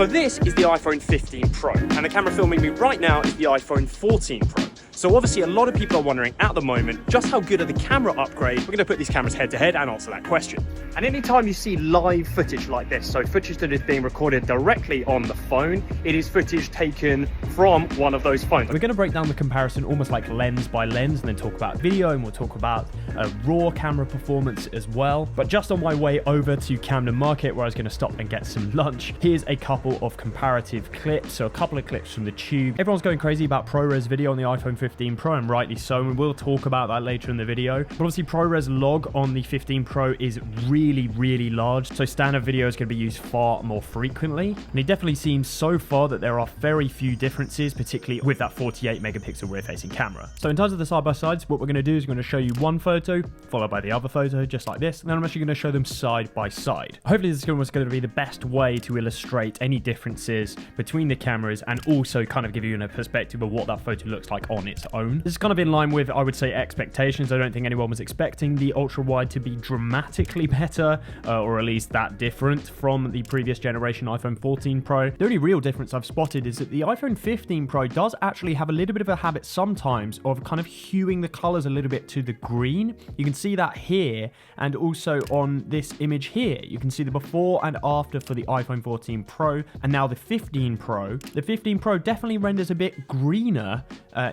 So this is the iPhone 15 Pro, and the camera filming me right now is the iPhone 14 Pro. So obviously a lot of people are wondering at the moment just how good are the camera upgrades. We're going to put these cameras head to head and answer that question. And anytime you see live footage like this, so footage that is being recorded directly on the phone, it is footage taken from one of those phones. We're going to break down the comparison almost like lens by lens, and then talk about video, and we'll talk about raw camera performance as well. But just on my way over to Camden Market, where I was going to stop and get some lunch, here's a couple of comparative clips. So a couple of clips from the Tube. Everyone's going crazy about ProRes video on the iPhone 15 Pro, and rightly so, and we'll talk about that later in the video. But obviously ProRes Log on the 15 Pro is really large, so standard video is going to be used far more frequently. And it definitely seems so far that there are very few differences, particularly with that 48 megapixel rear facing camera. So in terms of the side-by-sides, what we're going to do is we're going to show you one photo followed by the other photo, just like this, and then I'm actually going to show them side by side. Hopefully this is going to be the best way to illustrate any differences between the cameras, and also kind of give you a perspective of what that photo looks like on its own. This is kind of in line with, I would say, expectations. I don't think anyone was expecting the ultra-wide to be dramatically better, or at least that different from the previous generation iPhone 14 Pro. The only real difference I've spotted is that the iPhone 15 Pro does actually have a little bit of a habit sometimes of kind of huing the colors a little bit to the green. You can see that here, and also on this image here. You can see the before and after for the iPhone 14 Pro, and now the 15 Pro. The 15 Pro definitely renders a bit greener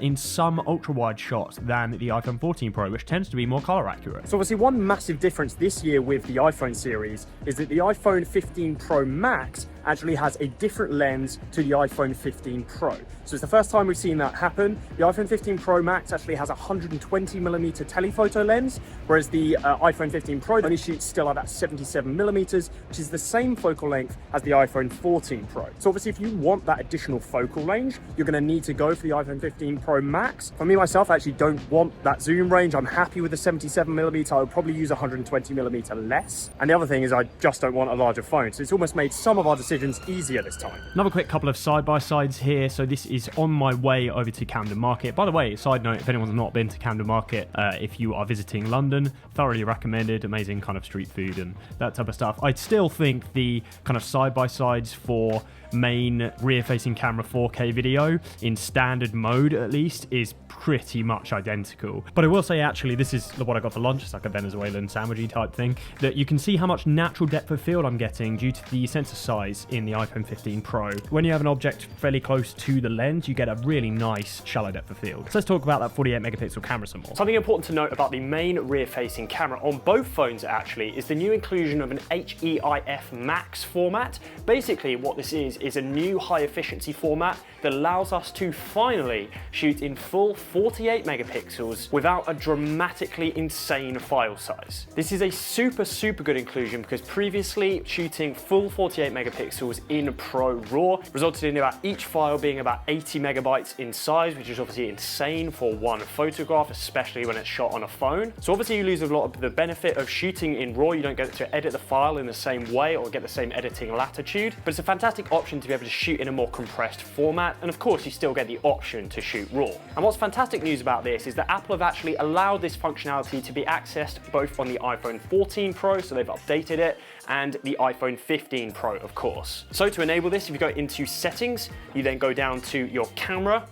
in some ultra-wide shots than the iPhone 14 Pro, which tends to be more color accurate. So obviously one massive difference this year with the iPhone series is that the iPhone 15 Pro Max actually has a different lens to the iPhone 15 Pro. So it's the first time we've seen that happen. The iPhone 15 Pro Max actually has a 120mm telephoto lens, whereas the iPhone 15 Pro only shoots still at that 77mm, which is the same focal length as the iPhone 14 Pro. So obviously if you want that additional focal range, you're going to need to go for the iPhone 15 Pro Max. For me myself, I actually don't want that zoom range. I'm happy with the 77mm. I would probably use 120mm less. And the other thing is I just don't want a larger phone. So it's almost made some of our decisions easier this time. Another quick couple of side-by-sides here. So this is on my way over to Camden Market. By the way, side note, if anyone's not been to Camden Market, if you are visiting London, thoroughly recommended. Amazing kind of street food and that type of stuff. I still think the kind of side-by-sides for main rear-facing camera 4K video in standard mode, at least, is pretty much identical. But I will say, actually, this is what I got for lunch. It's like a Venezuelan sandwichy type thing, that you can see how much natural depth of field I'm getting due to the sensor size in the iPhone 15 Pro. When you have an object fairly close to the lens, you get a really nice shallow depth of field. So let's talk about that 48 megapixel camera some more. Something important to note about the main rear-facing camera on both phones actually is the new inclusion of an HEIF MAX format. Basically what this is a new high efficiency format that allows us to finally shoot in full 48 megapixels without a dramatically insane file size. This is a super good inclusion, because previously shooting full 48 megapixels in ProRAW resulted in about each file being about 80 megabytes in size, which is obviously insane for one photograph, especially when it's shot on a phone. So obviously you lose a lot of the benefit of shooting in RAW. You don't get to edit the file in the same way or get the same editing latitude, but it's a fantastic option to be able to shoot in a more compressed format, and of course you still get the option to shoot RAW. And what's fantastic news about this is that Apple have actually allowed this functionality to be accessed both on the iPhone 14 Pro, so they've updated it, and the iPhone 15 Pro, of course. So to enable this, if you go into settings, you then go down to your camera,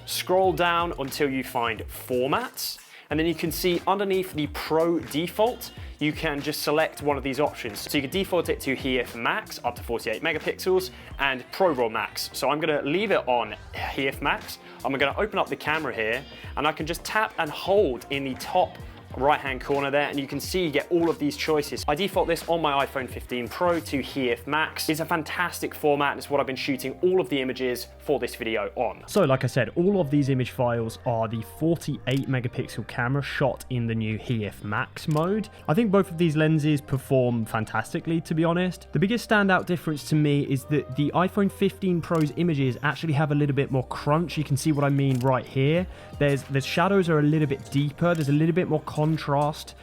scroll down until you find formats, and then you can see underneath the Pro default, you can just select one of these options. So you can default it to HEIF MAX up to 48 megapixels and ProRAW Max. So I'm gonna leave it on HEIF MAX. I'm gonna open up the camera here, and I can just tap and hold in the top right-hand corner there, and you can see you get all of these choices. I default this on my iPhone 15 Pro to HEIF MAX. It's a fantastic format, and it's what I've been shooting all of the images for this video on. So like I said, all of these image files are the 48 megapixel camera shot in the new HEIF MAX mode. I think both of these lenses perform fantastically, to be honest. The biggest standout difference to me is that the iPhone 15 Pro's images actually have a little bit more crunch. You can see what I mean right here. The shadows are a little bit deeper. There's a little bit more contrast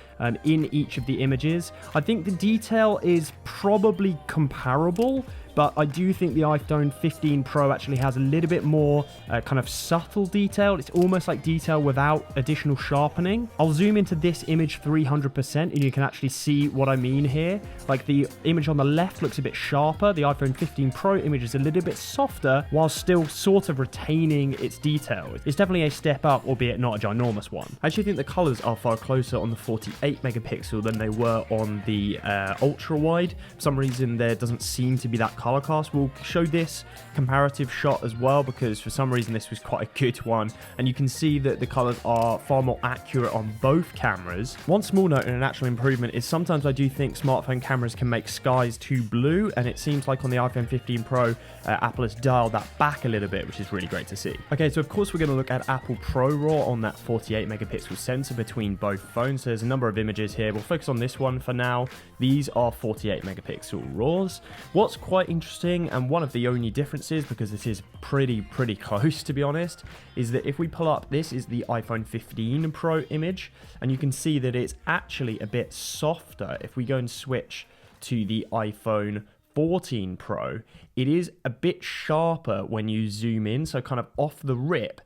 in each of the images. I think the detail is probably comparable, but I do think the iPhone 15 Pro actually has a little bit more kind of subtle detail. It's almost like detail without additional sharpening. I'll zoom into this image 300% and you can actually see what I mean here. Like the image on the left looks a bit sharper. The iPhone 15 Pro image is a little bit softer while still sort of retaining its detail. It's definitely a step up, albeit not a ginormous one. I actually think the colors are far closer on the 48 megapixel than they were on the ultra wide. For some reason there doesn't seem to be that color cast. We'll show this comparative shot as well because for some reason this was quite a good one, and you can see that the colors are far more accurate on both cameras. One small note and an actual improvement is sometimes I do think smartphone cameras can make skies too blue, and it seems like on the iPhone 15 Pro Apple has dialed that back a little bit, which is really great to see. Okay, so of course we're going to look at Apple ProRAW on that 48 megapixel sensor between both phones. So there's a number of images here. We'll focus on this one for now. These are 48 megapixel RAWs. What's quite interesting, and one of the only differences, because this is pretty close to be honest, is that if we pull up, this is the iPhone 15 Pro image, and you can see that it's actually a bit softer. If we go and switch to the iPhone 14 Pro, it is a bit sharper when you zoom in, so kind of off the rip,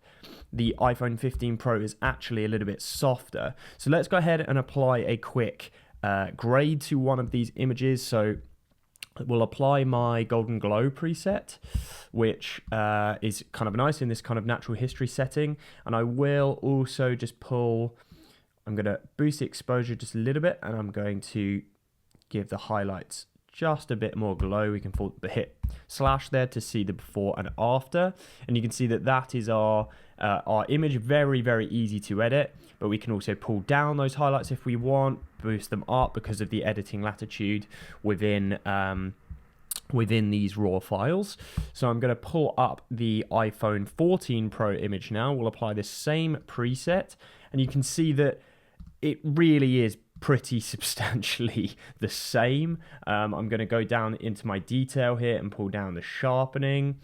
the iPhone 15 Pro is actually a little bit softer. So let's go ahead and apply a quick grade to one of these images. So we'll apply my Golden Glow preset, which is kind of nice in this kind of natural history setting. And I will also just I'm going to boost the exposure just a little bit, and I'm going to give the highlights just a bit more glow. We can hit slash there to see the before and after, and you can see that that is our image. Very easy to edit, but we can also pull down those highlights if we want, boost them up because of the editing latitude within these raw files. So I'm going to pull up the iPhone 14 Pro image now. We'll apply the same preset, and you can see that it really is pretty substantially the same. I'm going to go down into my detail here and pull down the sharpening.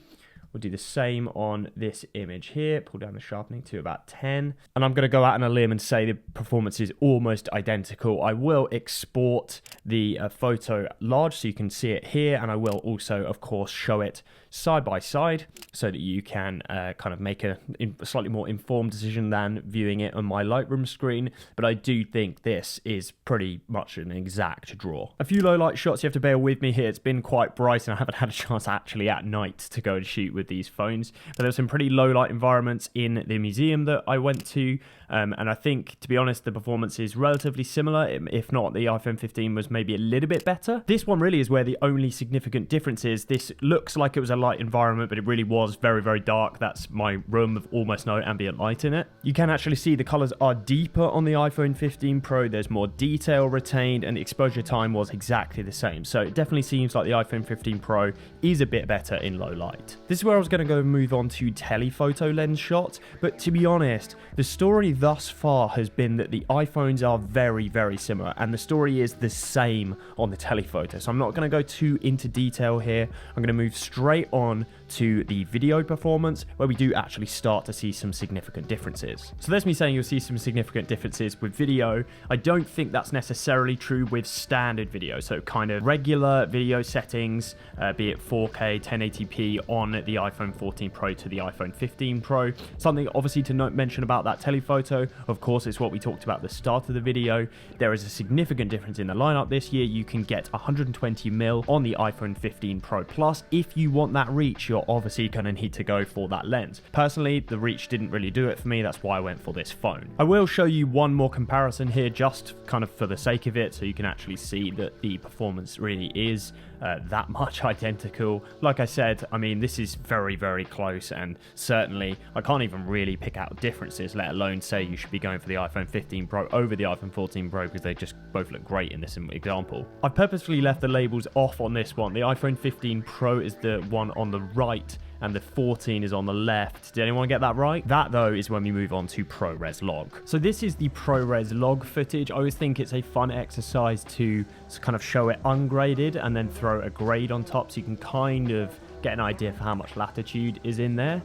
We'll do the same on this image here, pull down the sharpening to about 10. And I'm going to go out on a limb and say the performance is almost identical. I will export the photo large so you can see it here, and I will also, of course, show it side by side so that you can kind of make a slightly more informed decision than viewing it on my Lightroom screen. But I do think this is pretty much an exact draw. A few low light shots, you have to bear with me here. It's been quite bright and I haven't had a chance actually at night to go and shoot with these phones, but there's some pretty low light environments in the museum that I went to, and I think, to be honest, the performance is relatively similar. If not, the iPhone 15 was maybe a little bit better. This one really is where the only significant difference is. This looks like it was a light environment, but it really was very dark. That's my room with almost no ambient light in it. You can actually see the colors are deeper on the iPhone 15 Pro. There's more detail retained, and the exposure time was exactly the same. So it definitely seems like the iPhone 15 Pro is a bit better in low light. This is where I was going to go move on to telephoto lens shots, but to be honest, the story thus far has been that the iPhones are very similar, and the story is the same on the telephoto. So I'm not going to go too into detail here. I'm going to move straight on to the video performance, where we do actually start to see some significant differences. So there's me saying you'll see some significant differences with video. I don't think that's necessarily true with standard video, so kind of regular video settings, be it 4K 1080p on the iPhone 14 Pro to the iPhone 15 Pro. Something obviously to mention about that telephoto, of course, it's what we talked about at the start of the video. There is a significant difference in the lineup this year. You can get 120mm on the iPhone 15 Pro Plus. If you want that reach, you're obviously going to need to go for that lens. Personally, the reach didn't really do it for me. That's why I went for this phone. I will show you one more comparison here, just kind of for the sake of it, so you can actually see that the performance really is that much identical. Like I said, I mean, this is very close, and certainly I can't even really pick out differences, let alone say you should be going for the iPhone 15 Pro over the iPhone 14 Pro, because they just both look great in this example. I've purposefully left the labels off on this one. The iPhone 15 Pro is the one on the right, and the 14 is on the left. Did anyone get that right? That, though, is when we move on to ProRes Log. So this is the ProRes Log footage. I always think it's a fun exercise to kind of show it ungraded and then throw a grade on top, so you can kind of get an idea for how much latitude is in there.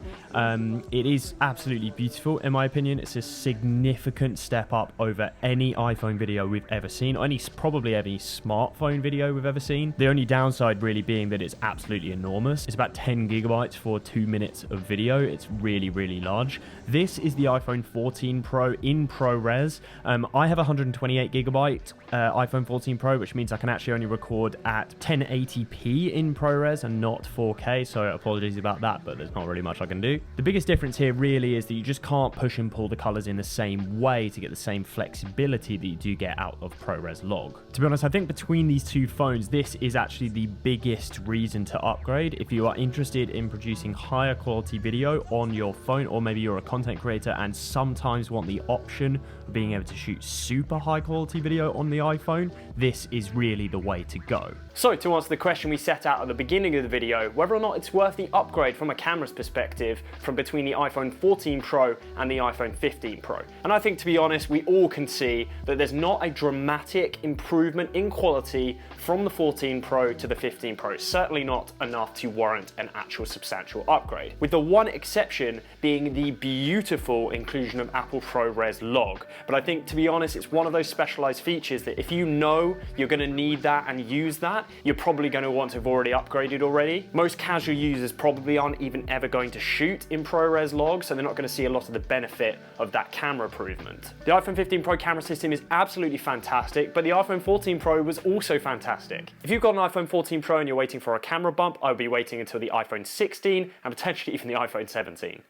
It is absolutely beautiful in my opinion. It's a significant step up over any iPhone video we've ever seen, or probably any smartphone video we've ever seen. The only downside really being that it's absolutely enormous. It's about 10 gigabytes for 2 minutes of video. It's really, really large. This is the iPhone 14 Pro in ProRes. I have a 128 gigabyte iPhone 14 Pro, which means I can actually only record at 1080p in ProRes and not 4K, so apologies about that, but there's not really much I can do. The biggest difference here really is that you just can't push and pull the colors in the same way to get the same flexibility that you do get out of ProRes LOG. To be honest, I think between these two phones, this is actually the biggest reason to upgrade if you are interested in producing higher quality video on your phone, or maybe you're a content creator and sometimes want the option of being able to shoot super high quality video on the iPhone. This is really the way to go. So to answer the question we set out at the beginning of the video, whether or not it's worth the upgrade from a camera's perspective from between the iPhone 14 Pro and the iPhone 15 Pro. And I think, to be honest, we all can see that there's not a dramatic improvement in quality from the 14 Pro to the 15 Pro. Certainly not enough to warrant an actual substantial upgrade, with the one exception being the beautiful inclusion of Apple ProRes LOG. But I think, to be honest, it's one of those specialized features that if you know you're going to need that and use that, you're probably going to want to have already upgraded already. Most casual users probably aren't even ever going to shoot in ProRes LOG, so they're not going to see a lot of the benefit of that camera improvement. The iPhone 15 Pro camera system is absolutely fantastic, but the iPhone 14 Pro was also fantastic. If you've got an iPhone 14 Pro and you're waiting for a camera bump, I would be waiting until the iPhone 16 and potentially even the iPhone 17.